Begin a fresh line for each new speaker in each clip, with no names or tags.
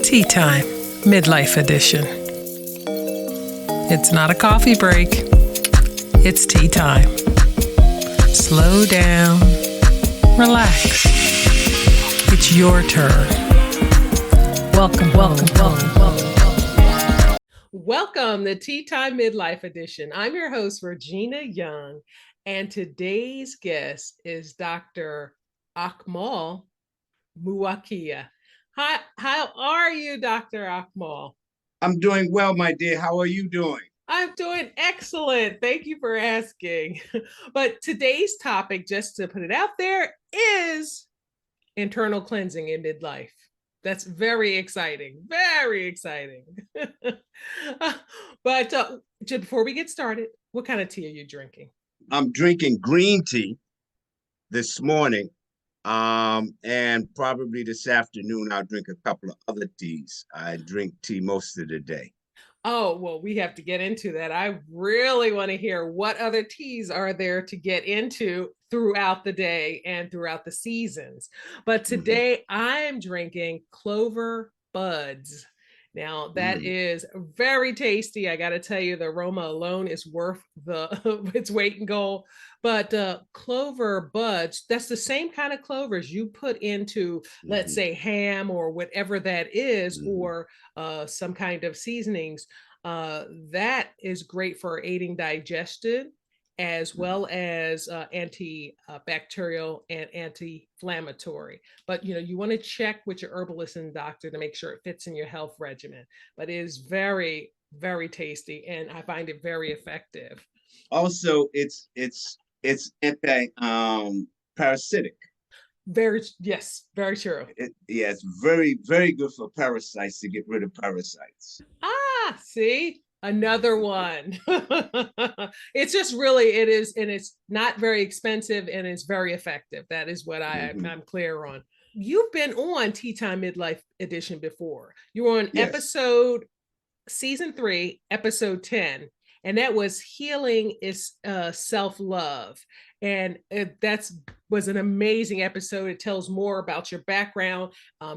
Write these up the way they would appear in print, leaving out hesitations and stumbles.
Tea Time, Midlife Edition. It's not a coffee break, it's tea time. Slow down, relax. It's your turn. Welcome. Welcome to Tea Time Midlife Edition. I'm your host, Regina Young, and today's guest is Dr. Akmal Muwwakkil. Hi, how are you, Dr. Akmal?
I'm doing well, my dear. How are you doing?
I'm doing excellent. Thank you for asking. But today's topic, just to put it out there, is internal cleansing in midlife. That's very exciting. Very exciting. But just before we get started, what kind of tea are you drinking?
I'm drinking green tea this morning. And probably this afternoon, I'll drink a couple of other teas. I drink tea most of the day.
Oh, well, we have to get into that. I really want to hear what other teas are there to get into throughout the day and throughout the seasons. But today I'm drinking Clover Buds. Now, that is very tasty. I got to tell you, the aroma alone is worth its weight in gold. But Clover Buds, that's the same kind of clovers you put into, let's say, ham or whatever that is, or some kind of seasonings. That is great for aiding digestion as well as antibacterial and anti-inflammatory. But you want to check with your herbalist and doctor to make sure it fits in your health regimen. But it is very, very tasty, and I find it very effective.
Also, it's anti parasitic.
Yes, very true.
It's very, very good for parasites, to get rid of parasites.
See, another one. It's just really, it is, and it's not very expensive, and it's very effective. That is what I'm clear on. You've been on Tea Time Midlife Edition before. You were on season 3, episode 10. And that was Healing is Self-Love. And that was an amazing episode. It tells more about your background,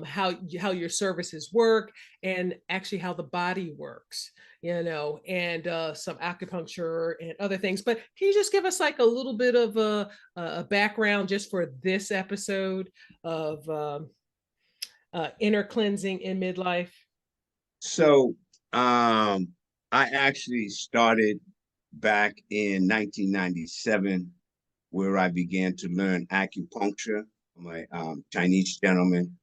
how your services work, and actually how the body works, and some acupuncture and other things. But can you just give us like a little bit of a background just for this episode of inner cleansing in midlife?
So, I actually started back in 1997, where I began to learn acupuncture from a Chinese gentleman.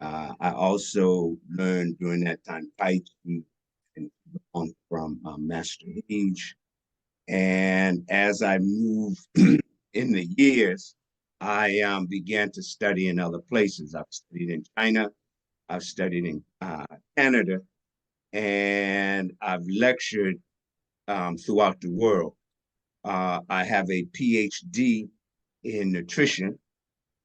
I also learned during that time Tai Chi from Master Age. And as I moved in the years, I began to study in other places. I've studied in China, I've studied in Canada, and I've lectured throughout the world. I have a PhD in nutrition,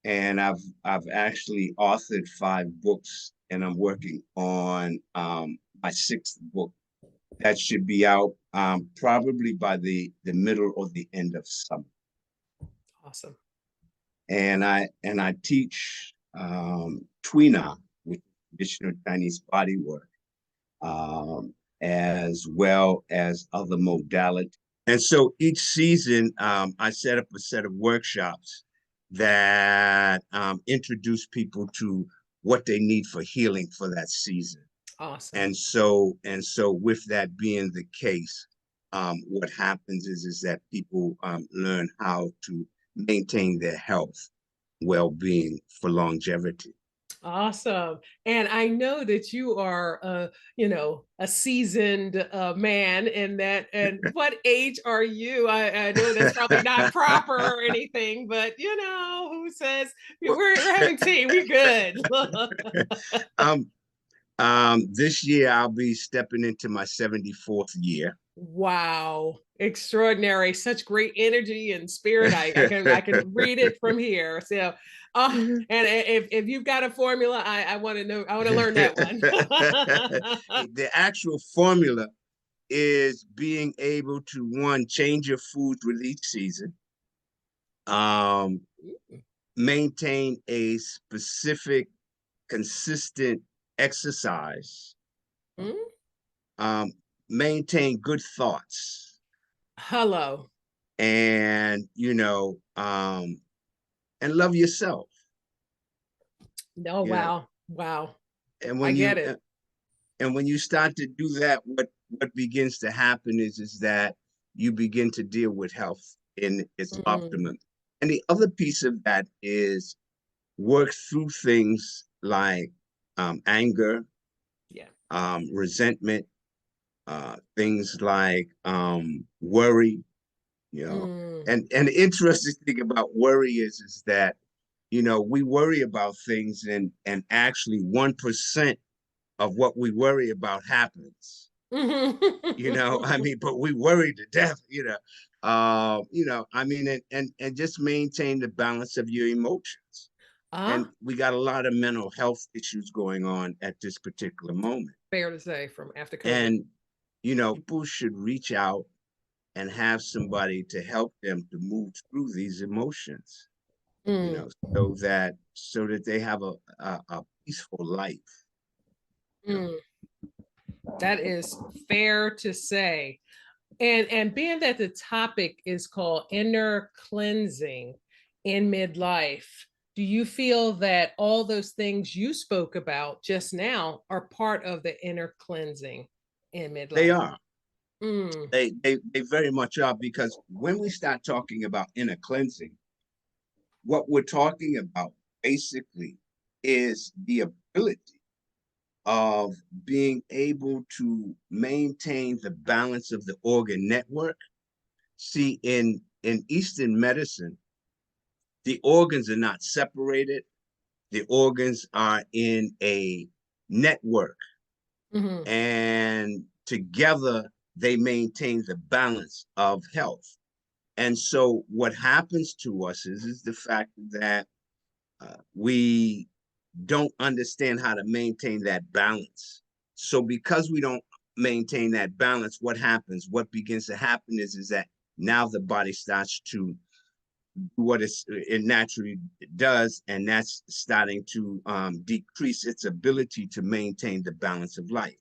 and I've actually authored 5 books, and I'm working on my 6th book. That should be out probably by the middle or the end of summer.
Awesome.
And I teach Tuina, which is traditional Chinese body work, as well as other modalities. And so each season, I set up a set of workshops that introduce people to what they need for healing for that season.
Awesome.
And so with that being the case, what happens is that people learn how to maintain their health, well-being for longevity.
Awesome. And I know that you are a seasoned man in that. And what age are you? I know that's probably not proper or anything, but who says we're having tea? We're good.
This year I'll be stepping into my 74th year.
Wow. Extraordinary. Such great energy and spirit. I can read it from here. So and if you've got a formula, I want to know, I want to learn that one.
The actual formula is being able to, 1, change your foods with each season, maintain a specific, consistent exercise,
Mm?
um, maintain good thoughts,
Hello.
and and love yourself.
No,
You know,
wow. Wow.
and
I
when
get
you
it.
and when you start to do that, what begins to happen is that you begin to deal with health in its
Mm,
optimum. And the other piece of that is work through things like anger,
yeah.
resentment, things like worry.
Mm,
And the interesting thing about worry is that we worry about things, and actually 1% of what we worry about happens. I mean, but we worry to death. I mean, and just maintain the balance of your emotions. And
ah,
we got a lot of mental health issues going on at this particular moment.
fair to say from after COVID.
And people should reach out and have somebody to help them to move through these emotions,
Mm,
so that they have a peaceful life. you know.
mm. That is fair to say. And being that the topic is called inner cleansing in midlife, do you feel that all those things you spoke about just now are part of the inner cleansing in
They
midlife?
are.
Mm,
They very much are, because when we start talking about inner cleansing, what we're talking about basically is the ability of being able to maintain the balance of the organ network. See, in Eastern medicine, the organs are not separated. The organs are in a network,
mhm.
and together they maintain the balance of health. And so what happens to us is the fact that we don't understand how to maintain that balance. So because we don't maintain that balance, what happens? What begins to happen is that now the body starts to do what it naturally does, and that's starting to decrease its ability to maintain the balance of life.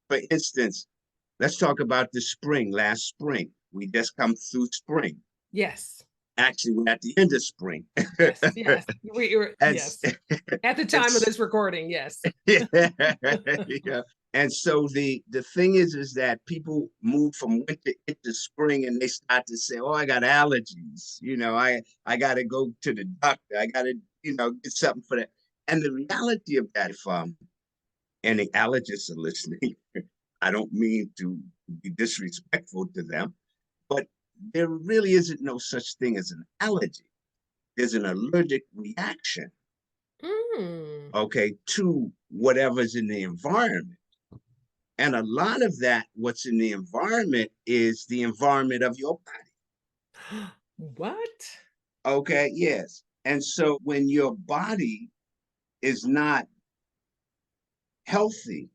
For instance, let's talk about the spring. Last spring, we just come through spring.
Yes,
Actually, we're at the end of spring.
yes, yes. We were,
and,
yes. At the
and
time of this recording, yes.
yeah, yeah. And so the thing is that people move from winter into spring, and they start to say, "Oh, I got allergies. I got to go to the doctor. I got to get something for that." And the reality of that, if any allergists are listening, I don't mean to be disrespectful to them, but there really isn't no such thing as an allergy. There's an allergic reaction,
Mm.
okay, to whatever's in the environment. And a lot of that, what's in the environment, is the environment of your body.
What?
Okay, yes. And so when your body is not healthy,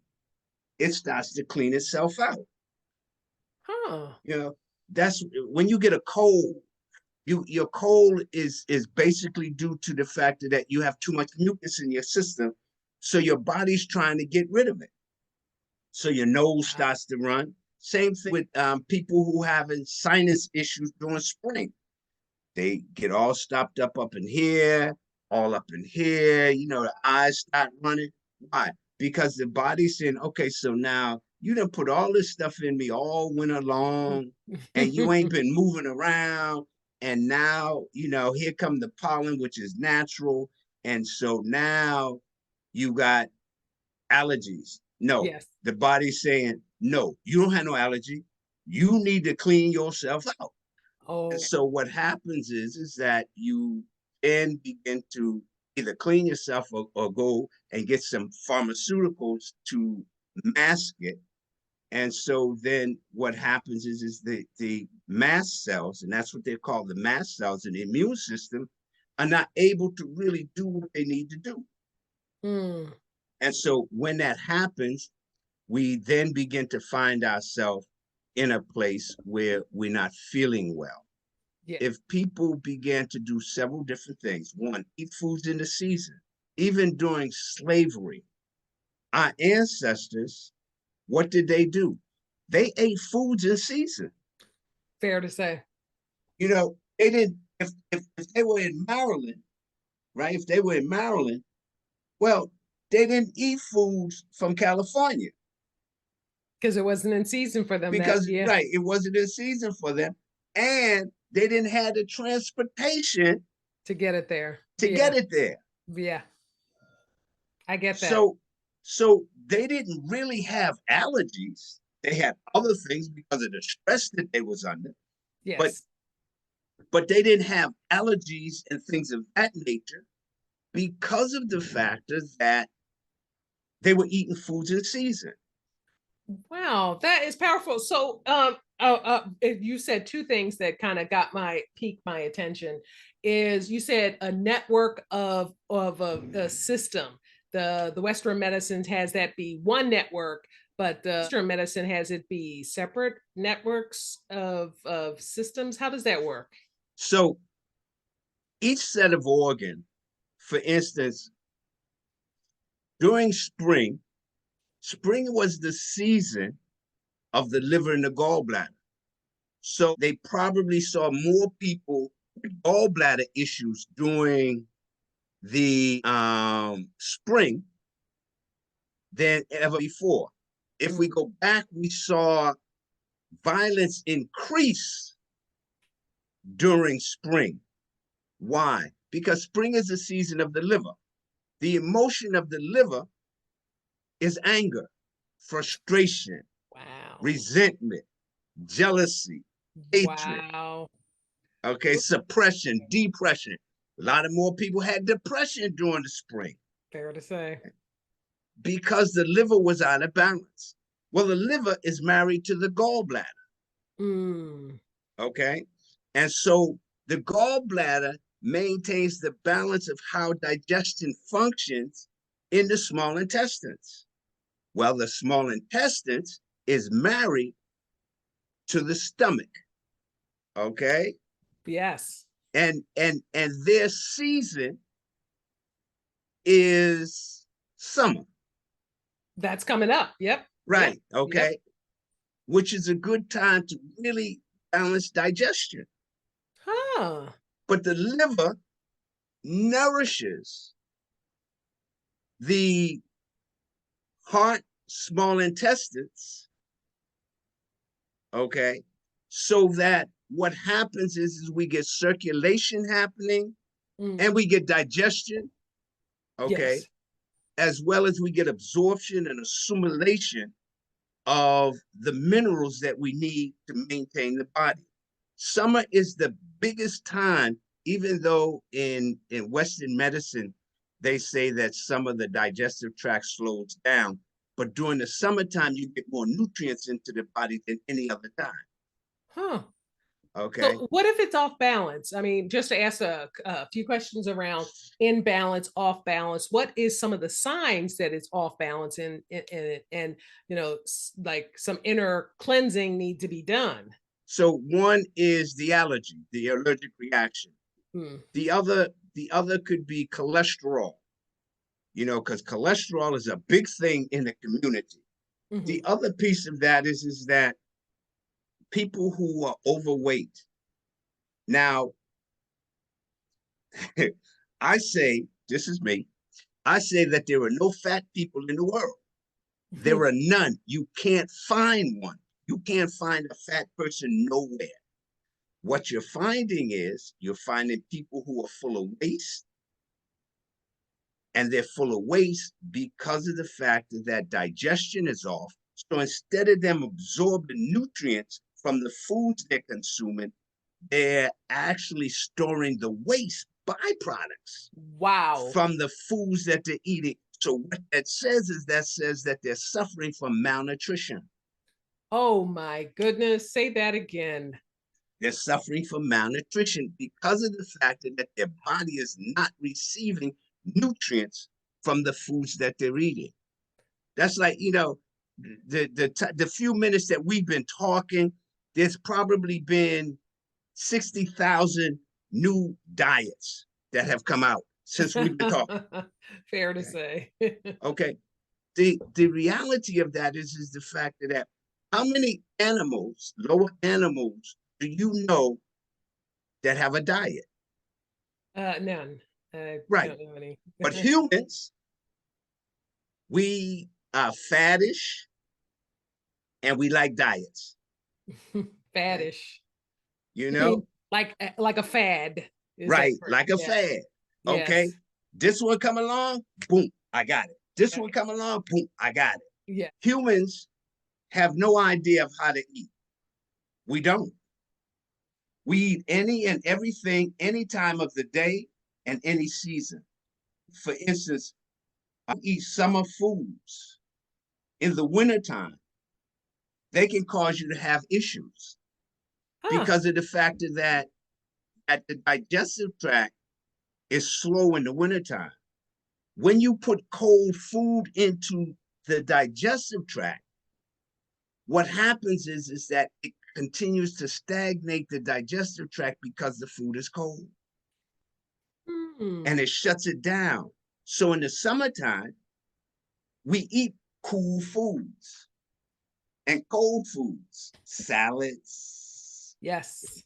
it starts to clean itself out.
Huh.
You know, that's when you get a cold. Your cold is basically due to the fact that you have too much mucus in your system, so your body's trying to get rid of it. So your nose
Wow.
starts to run. Same thing with people who having sinus issues during spring. They get all stopped up in here, all up in here. The eyes start running. Why? Because the body's saying, okay, so now you done put all this stuff in me all winter long, and you ain't been moving around. And now, here come the pollen, which is natural. And so now you got allergies. No,
Yes.
the body's saying, no, you don't have no allergy. You need to clean yourself out. And
Oh,
so what happens is that you then begin to either clean yourself, or go and get some pharmaceuticals to mask it. And so then what happens is the mast cells, and that's what they're called, the mast cells in the immune system, are not able to really do what they need to do.
mm,
And so when that happens, we then begin to find ourselves in a place where we're not feeling well.
yeah.
If people began to do several different things, one, eat foods in the season, even during slavery, our ancestors, what did they do? They ate foods in season.
Fair to say.
You know, they didn't, if they were in Maryland, right? If they were in Maryland, well, they didn't eat foods from California
Because it wasn't in season for them that,
because,
yeah,
right, it wasn't in season for them. And they didn't have the transportation
to get it there.
to
Yeah.
get it there.
Yeah. I get that.
So they didn't really have allergies. They had other things because of the stress that they was under, but
Yes.
but they didn't have allergies and things of that nature because of the factor that they were eating foods in season.
Wow, that is powerful. So, you said two things that kind of piqued my attention. Is you said a network of a system. The Western medicine has that be one network, but the Eastern medicine has it be separate networks of systems. How does that work?
So each set of organ, for instance, during spring was the season of the liver and the gallbladder. So they probably saw more people with gallbladder issues during the spring than ever before. If we go back, we saw violence increase during spring. Why? Because spring is the season of the liver. The emotion of the liver is anger, frustration,
Wow.
resentment, jealousy, hatred,
Wow.
okay, suppression, depression. A lot of more people had depression during the spring
Fair to say.
because the liver was out of balance. Well, the liver is married to the gallbladder,
Mm.
okay? And so the gallbladder maintains the balance of how digestion functions in the small intestines. Well, the small intestines is married to the stomach, okay?
Yes.
And their season is summer.
That's coming up. Yep. Yep.
Right,
Yep.
okay? Which is a good time to really balance digestion.
Huh.
But the liver nourishes the heart, small intestines, okay? So that what happens is we get circulation happening and we get digestion, okay?
Yes.
As well as we get absorption and assimilation of the minerals that we need to maintain the body. Summer is the biggest time, even though in Western medicine, they say that some of the digestive tract slows down. But during the summertime, you get more nutrients into the body than any other time.
Huh.
Okay.
So what if it's off balance? I mean, just to ask a few questions around imbalance, off balance. What is some of the signs that it's off balance and like some inner cleansing need to be done?
So one is the allergy, the allergic reaction.
Hmm.
The other could be cholesterol, because cholesterol is a big thing in the community.
Mm-hmm.
The other piece of that is that people who are overweight. Now, I say, this is me, I say that there are no fat people in the world. There are none. You can't find one. You can't find a fat person nowhere. What you're finding is you're finding people who are full of waste, and they're full of waste because of the fact that digestion is off. So instead of them absorbing nutrients from the foods they're consuming, they're actually storing the waste byproducts
Wow.
from the foods that they're eating. So what that says is that they're suffering from malnutrition.
Oh my goodness. Say that again.
They're suffering from malnutrition because of the fact that their body is not receiving nutrients from the foods that they're eating. That's like, the few minutes that we've been talking, there's probably been 60,000 new diets that have come out since we've been talking.
Fair to
Okay.
say.
Okay. the reality of that is the fact that how many animals, lower animals, do you know that have a diet?
None. I
Right.
don't know any.
But humans, we are faddish and we like diets. Okay.
Faddish.
You
You mean
know?
like a fad? Is that
Right.
correct?
Like a
Yes.
fad. Okay.
Yes.
This one come along, boom, I got it. This one
Okay.
come along, boom, I got it.
Yeah.
Humans have no idea of how to eat. We don't. We eat any and everything, any time of the day and any season. For instance, I eat summer foods in the wintertime. They can cause you to have issues
Huh.
because of the fact that the digestive tract is slow in the wintertime. When you put cold food into the digestive tract, what happens is that it continues to stagnate the digestive tract because the food is cold and
Hmm.
it shuts it down. So in the summertime, we eat cool foods and cold foods, salads,
Yes.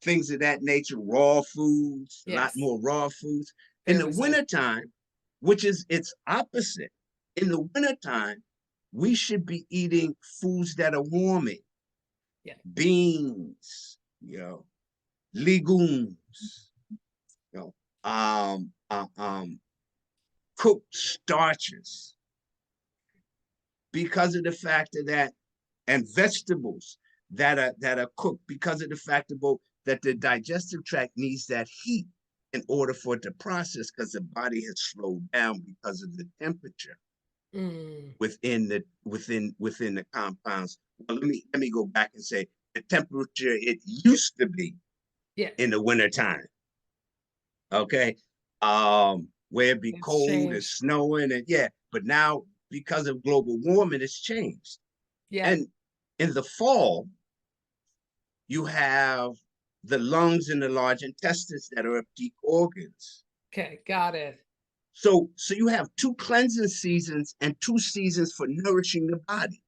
things of that nature, raw foods, a lot
Yes.
more raw foods. In the
Very so.
wintertime, which is its opposite, in the wintertime, we should be eating foods that are warming.
Yeah.
Beans, legumes, you know, cooked starches, because of the fact that, and vegetables that are cooked, because of the fact that the digestive tract needs that heat in order for it to process, because the body has slowed down because of the temperature
Mm.
within the compounds. Well, let me go back and say the temperature it used to be
Yeah.
in the wintertime. Okay. Where it be
It's
cold, it's
changed.
snowing, and yeah, but now because of global warming, it's changed.
Yeah.
And in the fall, you have the lungs and the large intestines that are peak organs.
Okay. Got it.
So you have two cleansing seasons and two seasons for nourishing the body.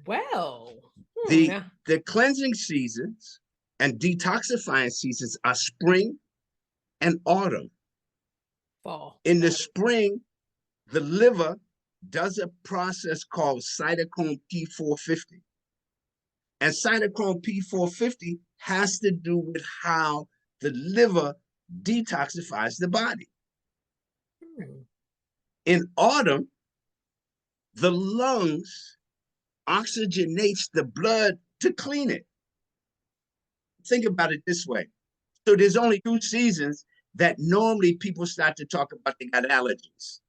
Well.
The
Now
the cleansing seasons and detoxifying seasons are spring and autumn.
fall.
In the
Got it.
spring, the liver does a process called cytochrome P450. And cytochrome P450 has to do with how the liver detoxifies the body.
Hmm.
In autumn, the lungs oxygenates the blood to clean it. Think about it this way. So there's only two seasons that normally people start to talk about they got allergies: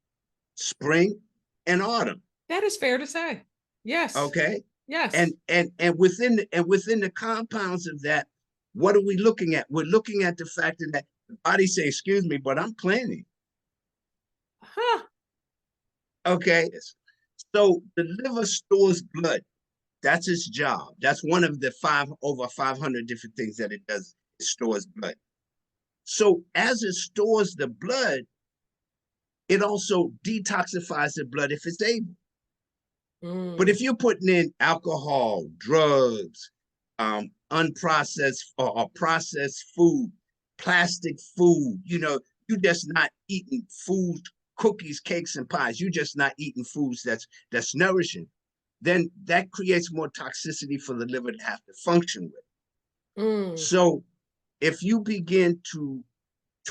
spring and autumn.
That is fair to say. Yes.
Okay.
Yes.
And within the compounds of that, what are we looking at? We're looking at the fact that the body say, excuse me, but I'm cleaning.
Huh.
Okay. So the liver stores blood. That's its job. That's one of the over 500 different things that it does. It stores blood. So as it stores the blood, it also detoxifies the blood if it's able. But
Mm.
if you're putting in alcohol, drugs, unprocessed or processed food, plastic food, you're just not eating food, cookies, cakes, and pies. You're just not eating foods that's nourishing. Then that creates more toxicity for the liver to have to function with.
Mm.
So if you begin to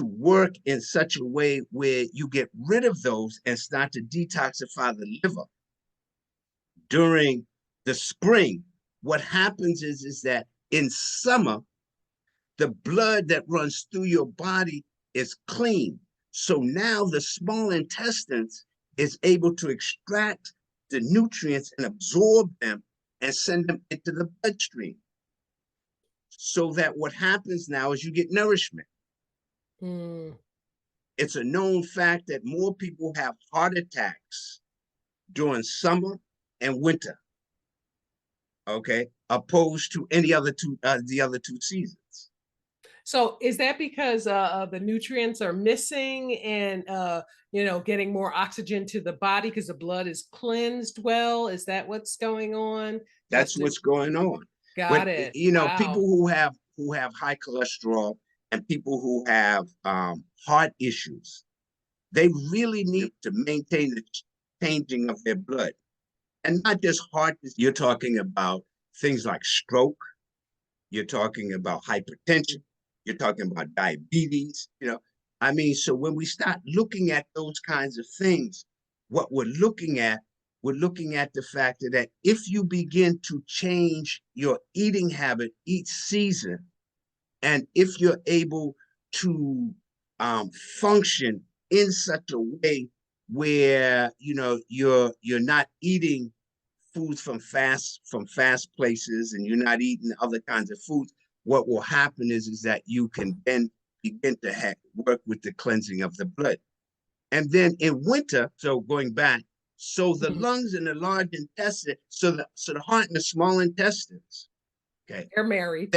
work in such a way where you get rid of those and start to detoxify the liver during the spring, what happens is that in summer, the blood that runs through your body is clean. So now the small intestines is able to extract the nutrients and absorb them and send them into the bloodstream. So that what happens now is you get nourishment.
Mm.
It's a known fact that more people have heart attacks during summer and winter, okay, opposed to the other two seasons.
So is that because the nutrients are missing and getting more oxygen to the body because the blood is cleansed well? Is that what's going on?
That's what's going on.
Got
When
it.
people
Wow.
who have high cholesterol and people who have heart issues, they really need to maintain the changing of their blood, and not just heart. You're talking about things like stroke. You're talking about hypertension. You're talking about diabetes. I mean, so when we start looking at those kinds of things, what we're looking at the fact that if you begin to change your eating habit each season, and if you're able to function in such a way where you're not eating foods from fast places, and you're not eating other kinds of foods, what will happen is that you can then begin to work with the cleansing of the blood. And then in winter, so going back, so the
Mhm.
lungs and the large intestine, so the heart and the small intestines, okay,
They're married.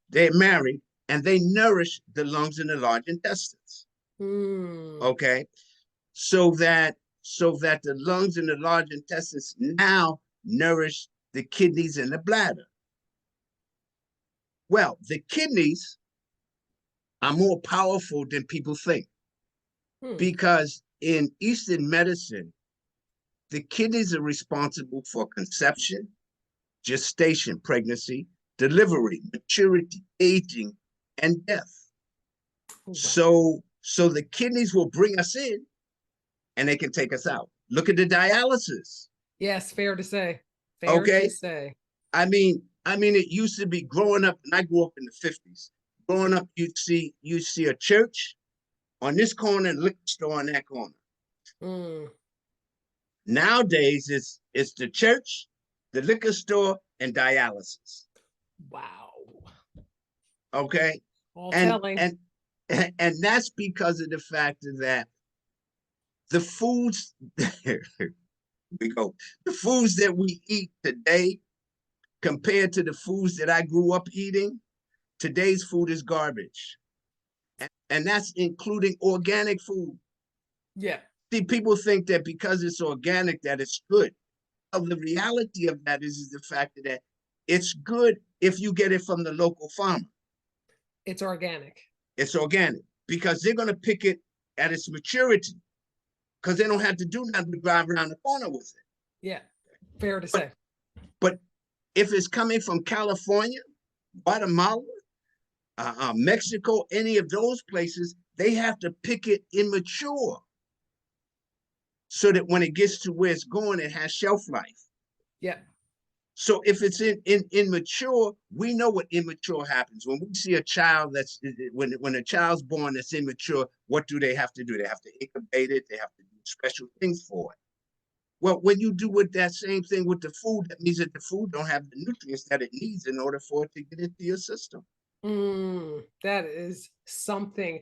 they're married, and they nourish the lungs and the large intestines.
Hmm.
Okay, so that the lungs and the large intestines now nourish the kidneys and the bladder. Well, the kidneys are more powerful than people think,
Hmm.
because in Eastern medicine, the kidneys are responsible for conception, gestation, pregnancy, delivery, maturity, aging, and death.
Wow.
So the kidneys will bring us in, and they can take us out. Look at the dialysis.
Yes, fair to say. Fair to
Okay.
say.
I mean, it used to be growing up, and I grew up in the 50s. Growing up, you'd see a church on this corner and a liquor store on that corner.
Hmm.
Nowadays, it's the church, the liquor store, and dialysis.
Wow.
Okay,
All
and
telling.
and and that's because of the fact that the foods we go the foods that we eat today, compared to the foods that I grew up eating, today's food is garbage. And that's including organic food.
Yeah.
See, people think that because it's organic that it's good. Well, the reality of that is the fact that it's good if you get it from the local farmer.
It's organic.
It's organic because they're going to pick it at its maturity, because they don't have to do nothing to drive around the corner with it.
Yeah. Fair to
But
say.
but if it's coming from California, Guatemala, Mexico, any of those places, they have to pick it immature, so that when it gets to where it's going, it has shelf life.
Yeah.
So if it's in immature, we know what immature happens. When we see a child when a child's born that's immature, what do they have to do? They have to incubate it. They have to do special things for it. Well, when you do with that same thing with the food, that means that the food don't have the nutrients that it needs in order for it to get into your system.
That is something.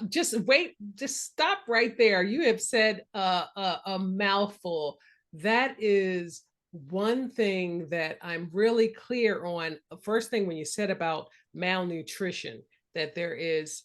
Just wait, just stop right there. You have said a mouthful. That is one thing that I'm really clear on. First thing when you said about malnutrition, that there is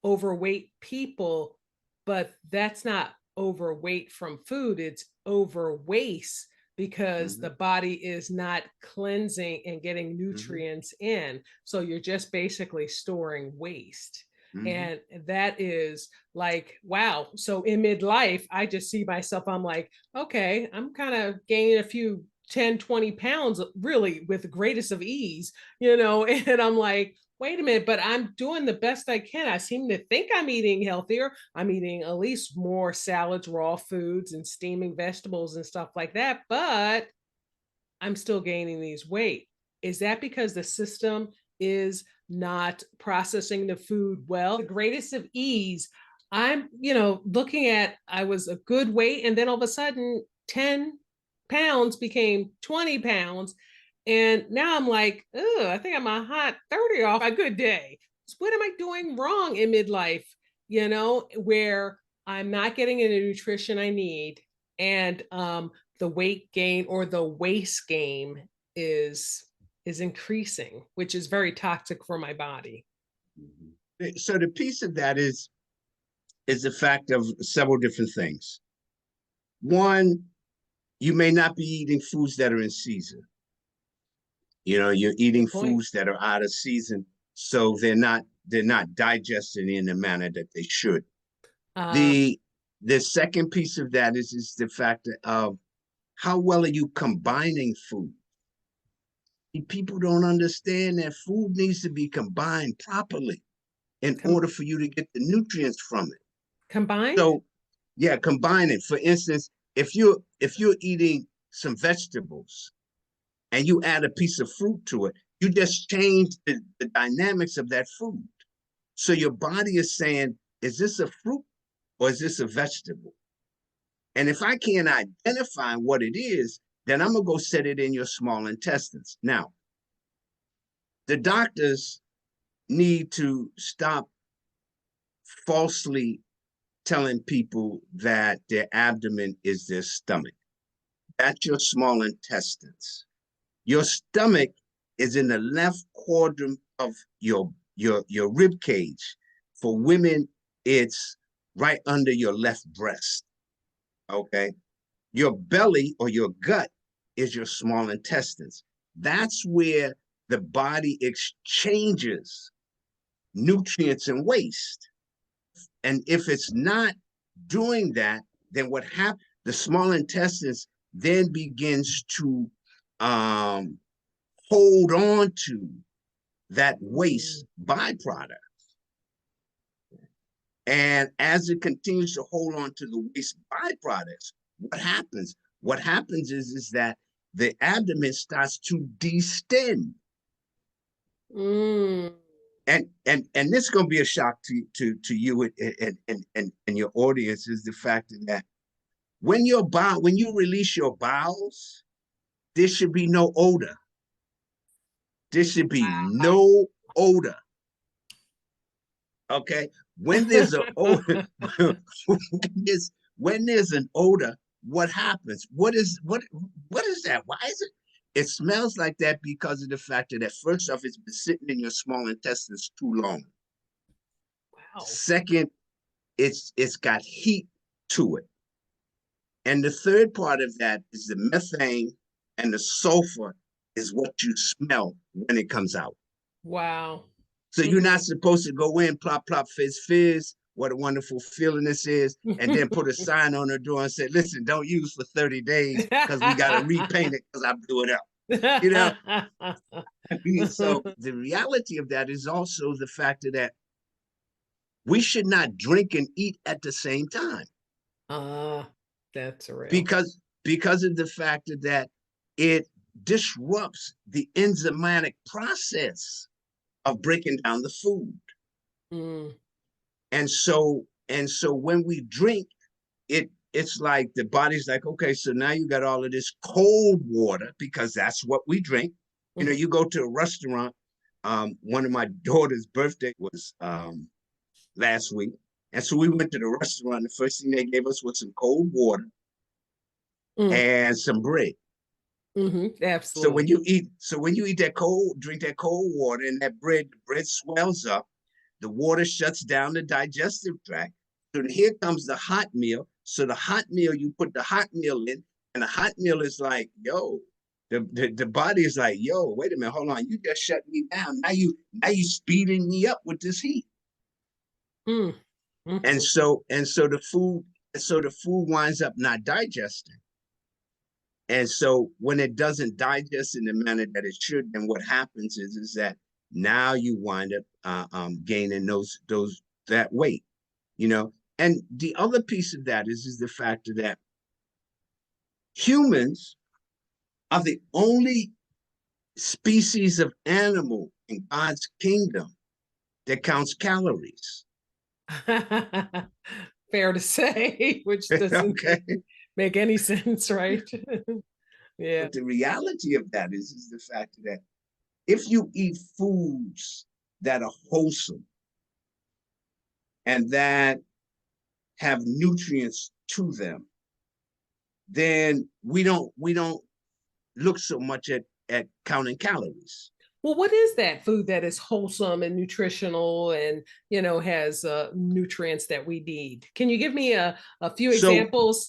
overweight people, but that's not overweight from food, it's overwaste because the
Mm-hmm.
body is not cleansing and getting
Mm-hmm.
nutrients in. So you're just basically storing waste.
Mm-hmm.
And that is like, wow. So in midlife, I just see myself, I'm like, okay, I'm kind of gaining a few 10, 20 pounds really with the greatest of ease, and I'm like, wait a minute, but I'm doing the best I can. I seem to think I'm eating healthier. I'm eating at least more salads, raw foods, and steaming vegetables and stuff like that. But I'm still gaining these weight. Is that because the system is not processing the food well? The greatest of ease, I'm, looking at, I was a good weight, and then all of a sudden, 10 pounds became 20 pounds. And now I'm like, oh, I think I'm a hot 30 off a good day. So what am I doing wrong in midlife? Where I'm not getting the nutrition I need. And the weight gain or the waist gain is increasing, which is very toxic for my body.
So the piece of that is the fact of several different things. One, you may not be eating foods that are in season. You know, you're eating
Good point.
foods that are out of season, so they're not digested in the manner that they should.
Uh,
The second piece of that is the fact of how well are you combining food? People don't understand that food needs to be combined properly in
com
order for you to get the nutrients from it.
combined?
So, yeah, combine it. For instance, if you're eating some vegetables and you add a piece of fruit to it, you just change the dynamics of that food. So your body is saying, is this a fruit or is this a vegetable? And if I can't identify what it is, then I'm gonna go set it in your small intestines. Now, the doctors need to stop falsely telling people that their abdomen is their stomach. That's your small intestines. Your stomach is in the left quadrant of your rib cage. For women, it's right under your left breast. Okay. Your belly or your gut is your small intestines. That's where the body exchanges nutrients and waste. And if it's not doing that, then what happens? The small intestines then begins to um, hold on to that waste byproduct. And as it continues to hold on to the waste byproducts, what happens? What happens is that the abdomen starts to distend.
Mm.
And this is going to be a shock to you and your audience is the fact that when you release your bowels, there should be no odor. There should be no odor. Okay. When there's an odor, when there's an odor, what happens? What is that? Why is it? It smells like that because of the fact that first off, it's been sitting in your small intestines too long.
Wow.
Second, it's got heat to it. And the third part of that is the methane and the sulfur is what you smell when it comes out.
Wow.
So you're not supposed to go in, plop, plop, fizz, fizz. What a wonderful feeling this is. And then put a sign on the door and say, listen, don't use for 30 days because we got to repaint it because I blew it up. You know? So the reality of that is also the fact that we should not drink and eat at the same time.
That's real.
Because of the fact that it disrupts the enzymatic process of breaking down the food. And so when we drink, it's like the body's like, okay, so now you got all of this cold water because that's what we drink. You know, you go to a restaurant. One of my daughter's birthday was last week. And so we went to the restaurant. The first thing they gave us was some cold water and some bread.
Absolutely.
So when you eat that drink that cold water and that bread, the bread swells up, the water shuts down the digestive tract. So here comes the hot meal. So the hot meal, you put the hot meal in, and the hot meal is like, yo, the body is like, yo, wait a minute, hold on, you just shut me down. Now you speeding me up with this heat. And so the food winds up not digesting. And so when it doesn't digest in the manner that it should, then what happens is that now you wind up gaining that weight, you know. And the other piece of that is the fact that humans are the only species of animal in God's kingdom that counts calories.
Fair to say, which doesn't make any sense, right? Yeah.
But the reality of that is the fact that if you eat foods that are wholesome and that have nutrients to them, then we don't look so much at counting calories.
Well, what is that food that is wholesome and nutritional and, has nutrients that we need? Can you give me a few
So
examples?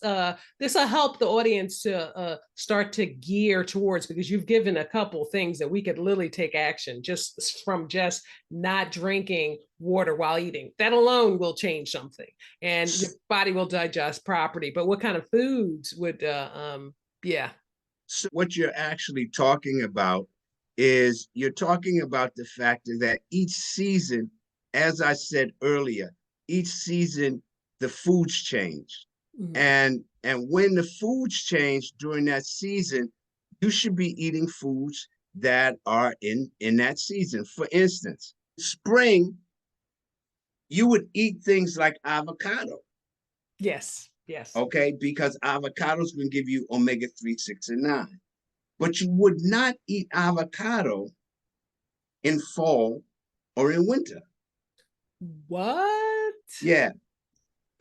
This will help the audience to start to gear towards, because you've given a couple things that we could literally take action just from just not drinking water while eating. That alone will change something and your body will digest properly. But what kind of foods would, yeah.
So what you're actually talking about is you're talking about the fact that each season, as I said earlier, each season the foods change.
Mm.
And when the foods change during that season, you should be eating foods that are in that season. For instance, spring, you would eat things like avocado.
Yes, yes.
Okay, because avocados can give you omega-3, 6, and 9. But you would not eat avocado in fall or in winter.
What?
Yeah,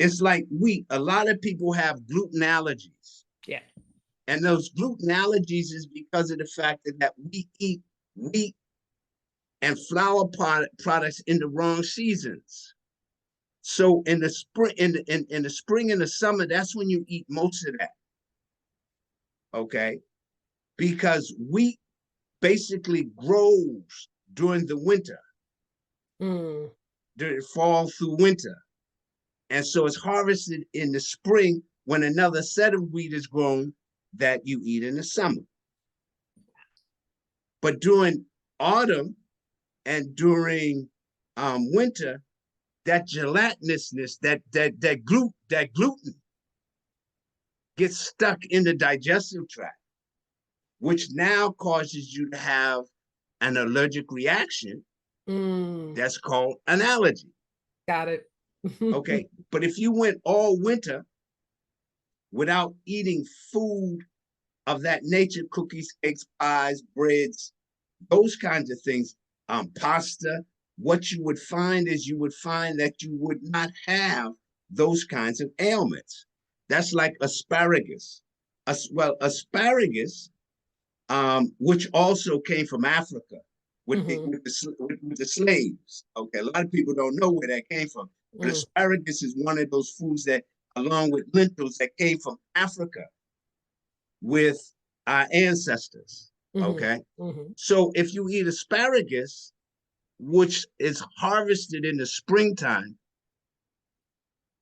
it's like wheat. A lot of people have gluten allergies.
Yeah.
And those gluten allergies is because of the fact that we eat wheat and flour products in the wrong seasons. So in the spring, in the spring and the summer, that's when you eat most of that. Okay, because wheat basically grows during the winter,
Mm.
during fall through winter. And so it's harvested in the spring when another set of wheat is grown that you eat in the summer. But during autumn and during winter, that gelatinousness, that gluten gets stuck in the digestive tract, which now causes you to have an allergic reaction
Mm.
that's called an allergy.
Got it.
Okay. But if you went all winter without eating food of that nature, cookies, cakes, pies, breads, those kinds of things, pasta, what you would find is you would find that you would not have those kinds of ailments. That's like asparagus. Well, asparagus, which also came from Africa
Hmm.
with the slaves. Okay, a lot of people don't know where that came from, but
Mm.
asparagus is one of those foods that, along with lentils, that came from Africa with our ancestors.
Hmm.
Okay,
Hmm.
so if you eat asparagus, which is harvested in the springtime,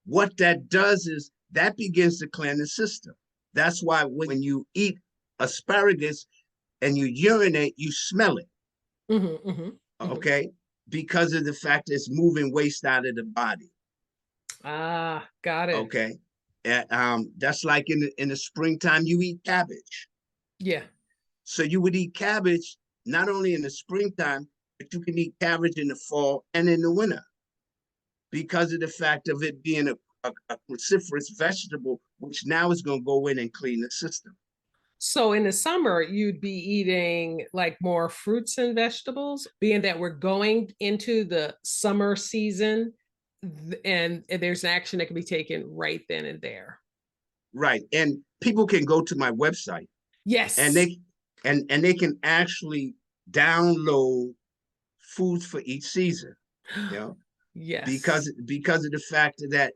what that does is that begins to cleanse the system. That's why when you eat asparagus and you urinate, you smell it.
Hmm. Hmm. Hmm.
Okay, because of the fact that it's moving waste out of the body.
Ah, got it.
Okay, that's like in the springtime you eat cabbage.
Yeah.
So you would eat cabbage not only in the springtime, but you can eat cabbage in the fall and in the winter because of the fact of it being a cruciferous vegetable, which now is going to go in and clean the system.
So in the summer, you'd be eating like more fruits and vegetables, being that we're going into the summer season and there's an action that can be taken right then and there.
Right. And people can go to my website and
Yes.
they can actually download foods for each season, you know,
Yes.
because of the fact that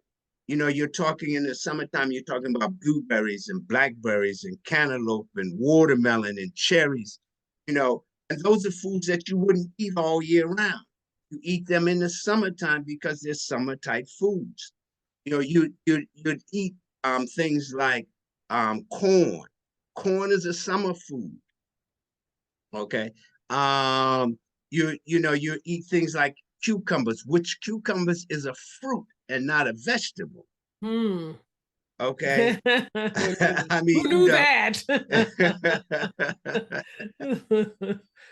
you're talking in the summertime, you're talking about blueberries and blackberries and cantaloupe and watermelon and cherries, and those are foods that you wouldn't eat all year round. You eat them in the summertime because they're summer type foods. You'd eat things like corn. Corn is a summer food. Okay. You eat things like cucumbers, which cucumbers is a fruit and not a vegetable.
Hmm.
Okay.
Who knew?
I
Who
mean,
knew that?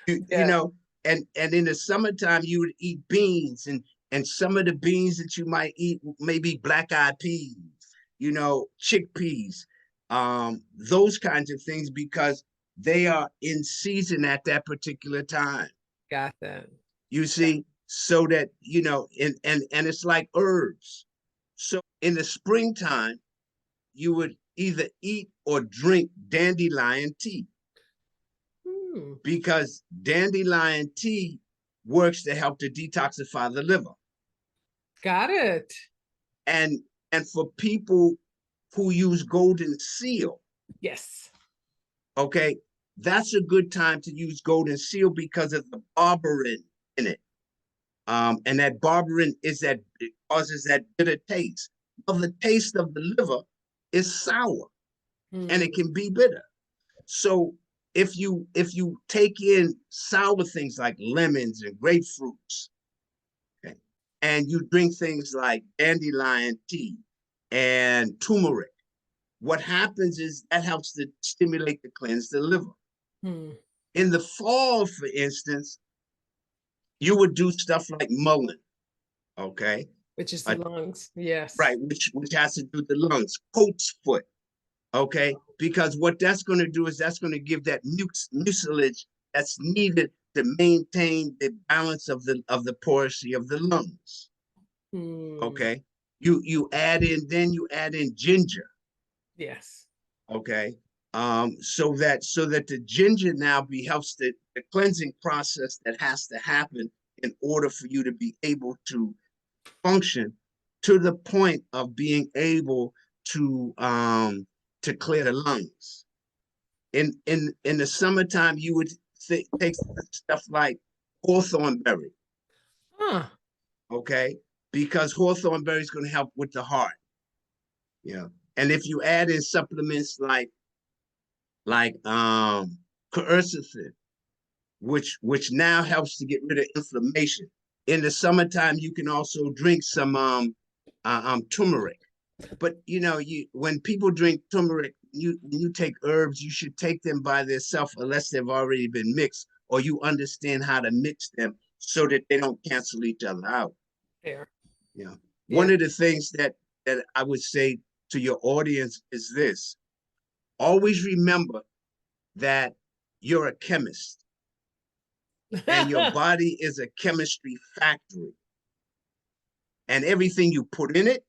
you
Yeah.
know, and in the summertime you would eat beans, and some of the beans that you might eat maybe black-eyed peas, chickpeas, those kinds of things because they are in season at that particular time.
Got that.
You
Yeah.
see, so that and it's like herbs. So in the springtime, you would either eat or drink dandelion tea. because dandelion tea works to help to detoxify the liver.
Got it.
And for people who use golden seal,
Yes.
okay, that's a good time to use golden seal because of the berberine in it. And that berberine it causes that bitter taste. Well, the taste of the liver is sour, and it can be bitter. So if you take in sour things like lemons and grapefruits, okay, and you drink things like dandelion tea and turmeric, what happens is that helps to stimulate to cleanse the liver. In the fall, for instance, you would do stuff like mullein, okay?
Which is the lungs, yes.
Right, which has to do with the lungs. Coat's foot, okay? Because what that's going to do is that's going to give that mucilage that's needed to maintain the balance of the porosity of the lungs. Okay, you add in ginger.
Yes.
Okay, so that the ginger now helps the cleansing process that has to happen in order for you to be able to function to the point of being able to clear the lungs. In the summertime, you would take stuff like hawthorn berry. Okay, because hawthorn berry is going to help with the heart. Yeah, and if you add in supplements like quercetin, which now helps to get rid of inflammation. In the summertime, you can also drink some turmeric. But when people drink turmeric, when you take herbs, you should take them by themselves unless they've already been mixed, or you understand how to mix them so that they don't cancel each other out.
Fair.
Yeah. One of the things that I would say to your audience is this: always remember that you're a chemist. And your body is a chemistry factory. And everything you put in it,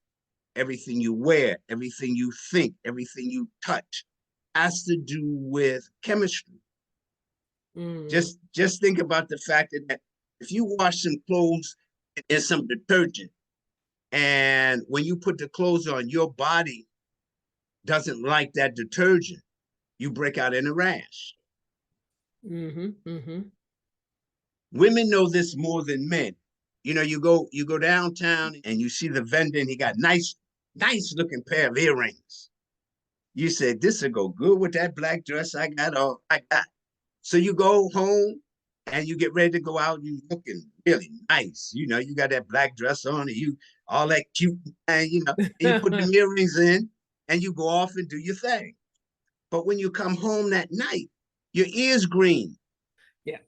everything you wear, everything you think, everything you touch has to do with chemistry. Just think about the fact that if you wash some clothes in some detergent, and when you put the clothes on, your body doesn't like that detergent, you break out in a rash. Women know this more than men. You go downtown and you see the vendor and he got nice looking pair of earrings. You said, this will go good with that black dress I got. So you go home and you get ready to go out. You looking really nice. You got that black dress on and you all that cute, and and you put the earrings in and you go off and do your thing. But when you come home that night, your ear's green.
Yeah.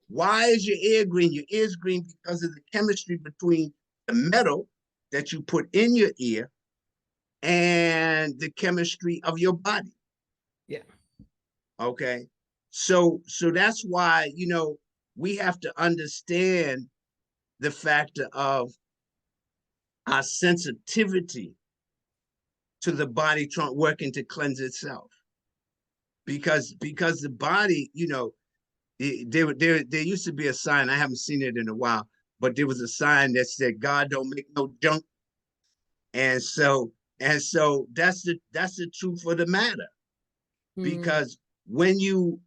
Why is your ear green? Your ear's green because of the chemistry between the metal that you put in your ear and the chemistry of your body.
Yeah.
Okay. So that's why, we have to understand the factor of our sensitivity to the body working to cleanse itself. Because the body, there used to be a sign, I haven't seen it in a while, but there was a sign that said, God don't make no junk. And so that's the truth of the matter. Because when you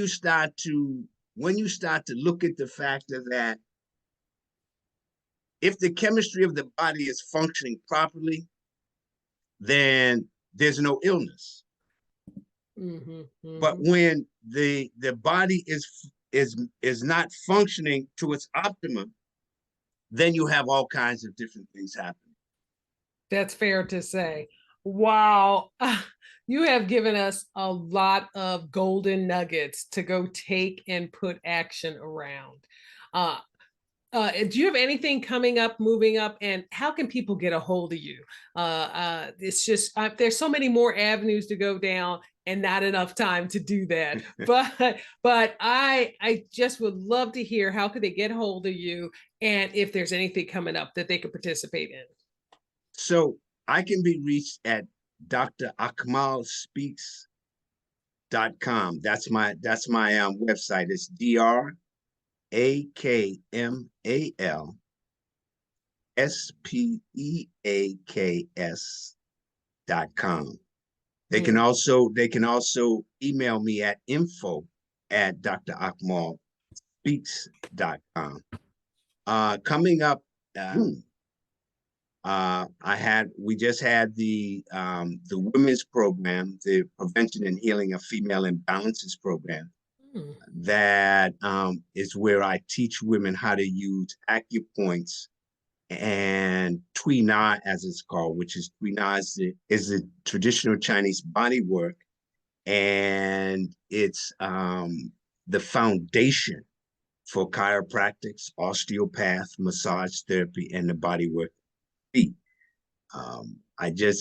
start to look at the factor that if the chemistry of the body is functioning properly, then there's no illness. But when the body is not functioning to its optimum, then you have all kinds of different things happening.
That's fair to say. Wow. You have given us a lot of golden nuggets to go take and put action around. Do you have anything coming up, moving up, and how can people get a hold of you? It's just there's so many more avenues to go down and not enough time to do that. But I just would love to hear how could they get a hold of you, and if there's anything coming up that they could participate in. So
I can be reached at Dr. Akmal Speaks That's my website. It's DRAKMALSPEAKS.com. They can also email me at info@drakmalspeaks.com. Coming up, we just had the women's program, the Prevention and Healing of Female Imbalances program. That is where I teach women how to use acupoints and Tui Na, as it's called, which is Tui Na is the traditional Chinese body work, and it's the foundation for chiropractics, osteopath, massage therapy, and the body work. I do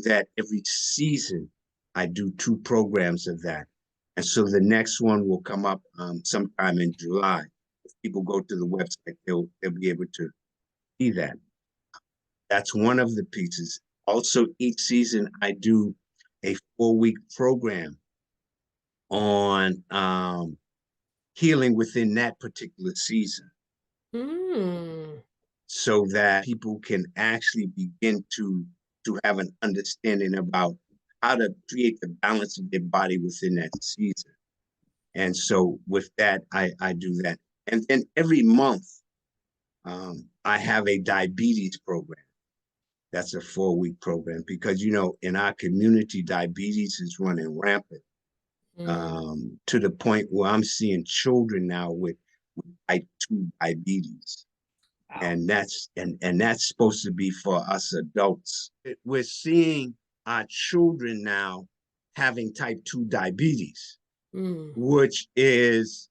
that every season. I do 2 programs of that, and so the next one will come up sometime in July. If people go to the website, they'll be able to see that. That's one of the pieces. Also, each season I do a 4-week program on healing within that particular season. So that people can actually begin to have an understanding about how to create the balance of their body within that season. And so with that, I do that. And then every month, I have a diabetes program. That's a 4-week program because, in our community, diabetes is running rampant to the point where I'm seeing children now with type 2 diabetes. Wow. And that's supposed to be for us adults. We're seeing our children now having type 2 diabetes, which is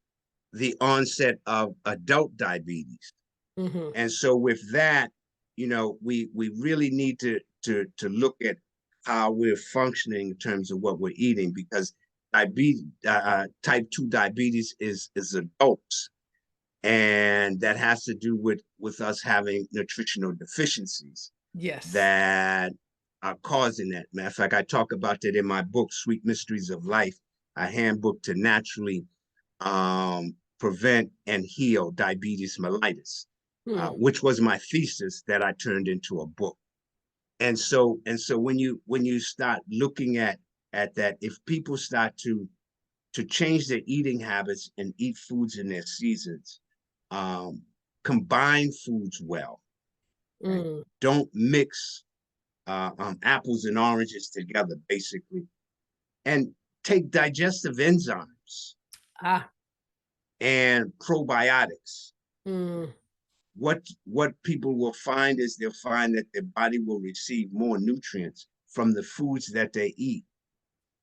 the onset of adult diabetes. And so with that, we really need to look at how we're functioning in terms of what we're eating, because diabetes, type 2 diabetes is adults. And that has to do with us having nutritional deficiencies.
Yes.
That are causing that. Matter of fact, I talk about that in my book, Sweet Mysteries of Life, a handbook to naturally prevent and heal diabetes mellitus, which was my thesis that I turned into a book. And so when you start looking at that, if people start to change their eating habits and eat foods in their seasons, combine foods well, don't mix apples and oranges together, basically, and take digestive enzymes and probiotics. What people will find is they'll find that their body will receive more nutrients from the foods that they eat,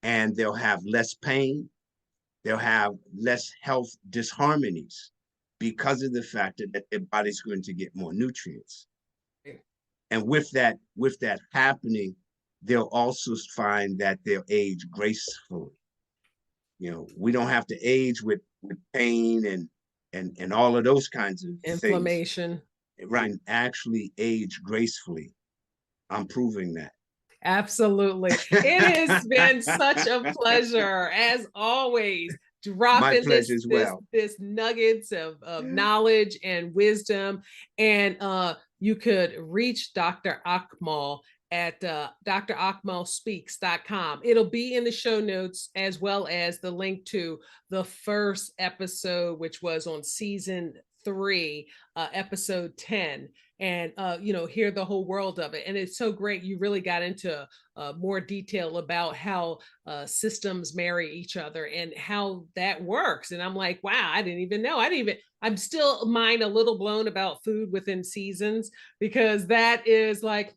and they'll have less pain, they'll have less health disharmonies because of the fact that their body's going to get more nutrients. And with that happening, they'll also find that they'll age gracefully. We don't have to age with pain and all of those kinds of
inflammation.
Things. Right. Actually age gracefully. I'm proving that.
Absolutely. It has been such a pleasure, as always, dropping this nuggets of knowledge and wisdom. And you could reach Dr. Akmal at drakmalspeaks.com. It'll be in the show notes, as well as the link to the first episode, which was on season 3, episode 10, and hear the whole world of it. And it's so great. You really got into more detail about how systems marry each other and how that works. And I'm like, wow, I didn't even know. I'm still mind a little blown about food within seasons, because that is like,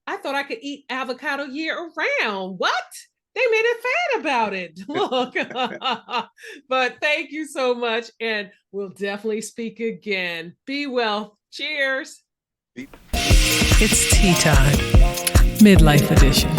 I thought I could eat avocado year round. What? They made a fan about it. Look, but thank you so much. And we'll definitely speak again. Be well. Cheers.
It's tea time, midlife edition.